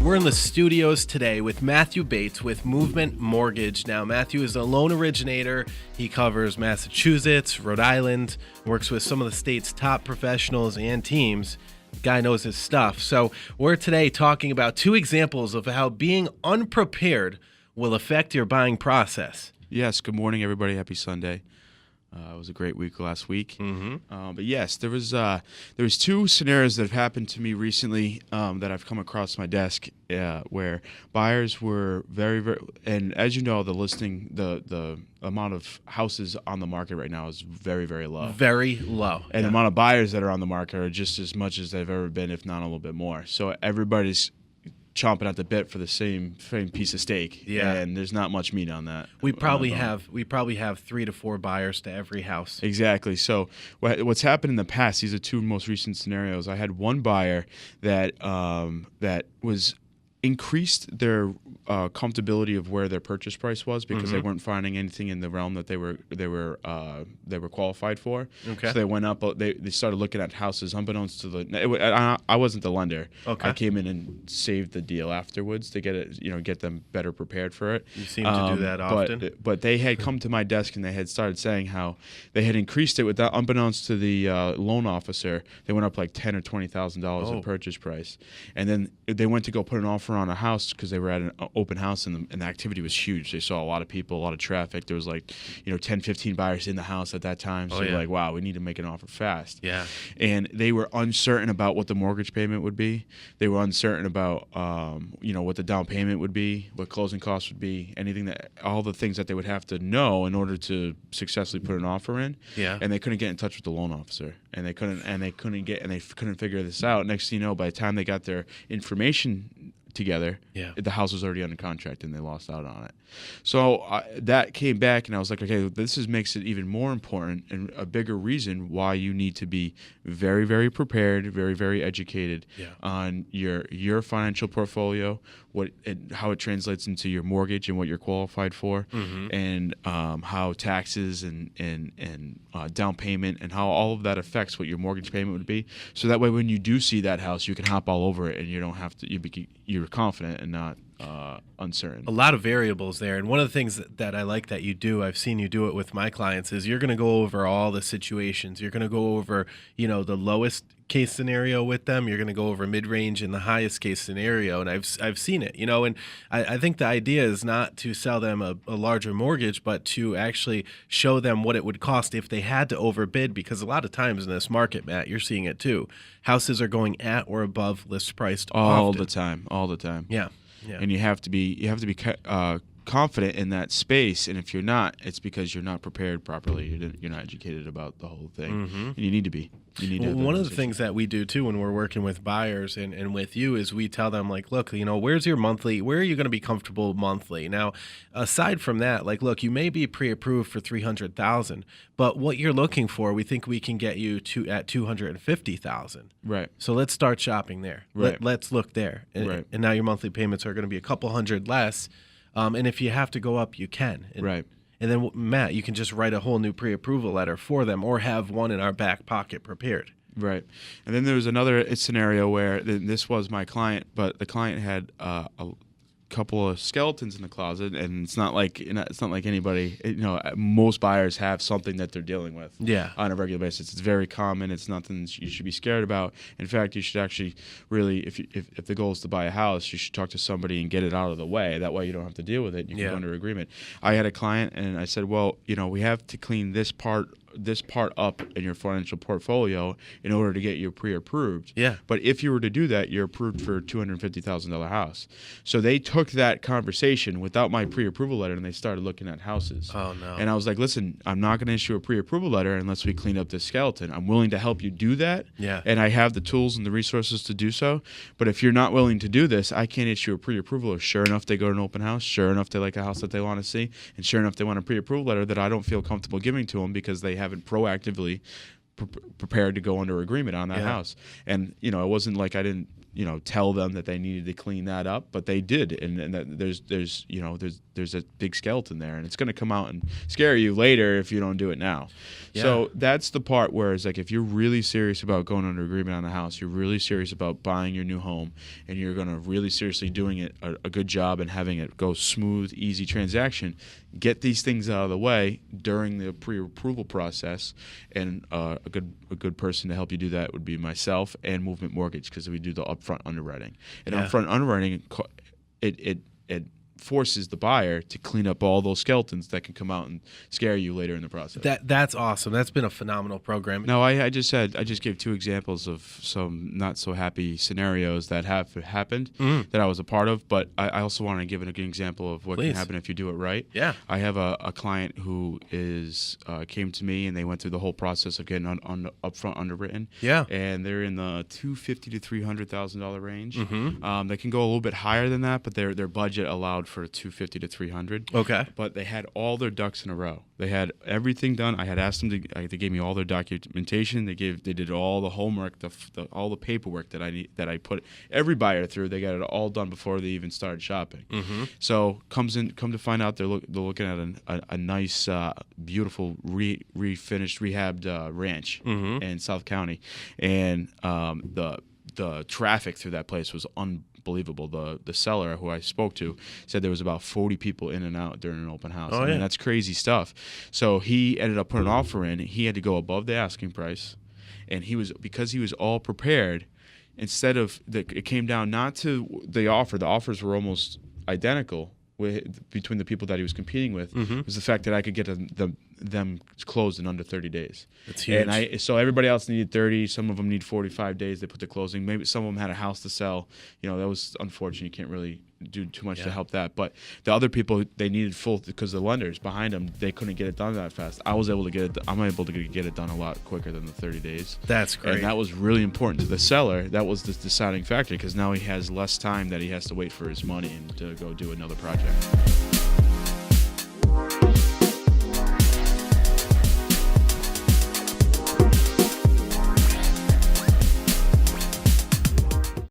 We're in the studios today with Matthew Bates with Movement Mortgage. Now, Matthew is a loan originator. He covers Massachusetts, Rhode Island, works with some of the state's top professionals and teams. The guy knows his stuff. So we're today talking about two examples of how being unprepared will affect your buying process. Yes, good morning, everybody. Happy Sunday. It was a great week last week. But yes, there was two scenarios that have happened to me recently that I've come across my desk where buyers were very, and as you know, the amount of houses on the market right now is very, very low. Very low. And the amount of buyers that are on the market are just as much as they've ever been, if not a little bit more. So everybody's chomping at the bit for the same piece of steak. Yeah. And there's not much meat on that. We probably have 3 to 4 buyers to every house. Exactly. So what's happened in the past, these are two most recent scenarios. I had one buyer that was increased their comfortability of where their purchase price was because they weren't finding anything in the realm that they were qualified for. Okay. So they went up. They started looking at houses unbeknownst to the. I wasn't the lender. Okay. I came in and saved the deal afterwards to get them better prepared for it. You seem to do that often. But they had come to my desk and they had started saying how they had increased it without unbeknownst to the loan officer. They went up like $10,000 or $20,000 in purchase price, and then they went to go put an offer on a house because they were at an open house and the activity was huge. They saw a lot of people, a lot of traffic. There was 10, 15 buyers in the house at that time. So they're like, wow, we need to make an offer fast. Yeah. And they were uncertain about what the mortgage payment would be. They were uncertain about what the down payment would be, what closing costs would be, all the things that they would have to know in order to successfully put an offer in. Yeah. And they couldn't get in touch with the loan officer, and they couldn't figure this out. Next thing you know, by the time they got their information together, the house was already under contract and they lost out on it. So that came back and I was like, okay, makes it even more important and a bigger reason why you need to be very, very prepared, very, very educated on your financial portfolio, how it translates into your mortgage and what you're qualified for, and how taxes and down payment and how all of that affects what your mortgage payment would be. So that way, when you do see that house, you can hop all over it and you don't have to. You're confident and not uncertain. A lot of variables there. And one of the things that I like that you do, I've seen you do it with my clients, is you're going to go over all the situations. You're going to go over, the lowest case scenario with them. You're going to go over mid-range and the highest case scenario. And I've seen it, and I think the idea is not to sell them a larger mortgage, but to actually show them what it would cost if they had to overbid, because a lot of times in this market, Matt, you're seeing it too. Houses are going at or above list priced all often. the time. Yeah. And you have to be confident in that space, and if you're not, it's because you're not prepared properly. You're not educated about the whole thing, and you need to be. One of the things that we do too when we're working with buyers and with you is we tell them, like, look, where's your monthly? Where are you going to be comfortable monthly? Now, aside from that, like, look, you may be pre-approved for $300,000, but what you're looking for, we think we can get you at $250,000. Right. So let's start shopping there. Right. Let's look there. And now your monthly payments are going to be a couple hundred less. And if you have to go up, you can. Right. And then, Matt, you can just write a whole new pre-approval letter for them or have one in our back pocket prepared. Right. And then there was another scenario where this was my client, but the client had a couple of skeletons in the closet, and it's not like anybody, most buyers have something that they're dealing with on a regular basis. It's very common. It's nothing you should be scared about. In fact, you should actually really, if the goal is to buy a house, you should talk to somebody and get it out of the way. That way you don't have to deal with it. You can go under agreement. I had a client and I said, well, we have to clean this part up in your financial portfolio in order to get you pre-approved. Yeah. But if you were to do that, you're approved for a $250,000 house. So they took that conversation without my pre-approval letter and they started looking at houses. Oh, no. And I was like, listen, I'm not going to issue a pre-approval letter unless we clean up this skeleton. I'm willing to help you do that. Yeah. And I have the tools and the resources to do so. But if you're not willing to do this, I can't issue a pre-approval. Or sure enough, they go to an open house. Sure enough, they like a house that they want to see. And sure enough, they want a pre-approval letter that I don't feel comfortable giving to them because they haven't proactively prepared to go under agreement on that house. And it wasn't like I didn't tell them that they needed to clean that up, but they did, and that there's a big skeleton there, and it's going to come out and scare you later if you don't do it now. Yeah. So that's the part where it's like, if you're really serious about going under agreement on a house, you're really serious about buying your new home, and you're going to really seriously doing it a good job and having it go smooth, easy transaction, get these things out of the way during the pre-approval process. And a good person to help you do that would be myself and Movement Mortgage, because we do the upfront underwriting. And upfront underwriting, it forces the buyer to clean up all those skeletons that can come out and scare you later in the process. That's awesome. That's been a phenomenal program. No, I just gave 2 examples of some not so happy scenarios that have happened that I was a part of, but I also want to give an example of what can happen if you do it right. Yeah. I have a client who came to me, and they went through the whole process of getting upfront underwritten. Yeah. And they're in the $250,000 to $300,000 range. They can go a little bit higher than that, but their budget allowed for $250,000 to $300,000. Okay. But they had all their ducks in a row. They had everything done. I had asked them they gave me all their documentation. They did all the homework, all the paperwork that I put every buyer through. They got it all done before they even started shopping. So come to find out, they're looking at a nice, beautiful, refinished, rehabbed ranch in South County, and the traffic through that place was unbelievable. The seller who I spoke to said there was about 40 people in and out during an open house. I mean, that's crazy stuff. So he ended up putting an offer in. He had to go above the asking price, and because he was all prepared. Instead of it came down not to the offer. The offers were almost identical between the people that he was competing with. Was the fact that I could get them closed in under 30 days. That's huge. And so everybody else needed 30. Some of them need 45 days. They put the closing. Maybe some of them had a house to sell. That was unfortunate. You can't really do too much to help that. But the other people, they needed full, because the lenders behind them, they couldn't get it done that fast. I'm able to get it done a lot quicker than the 30 days. That's great. And that was really important to the seller. That was the deciding factor, because now he has less time that he has to wait for his money and to go do another project.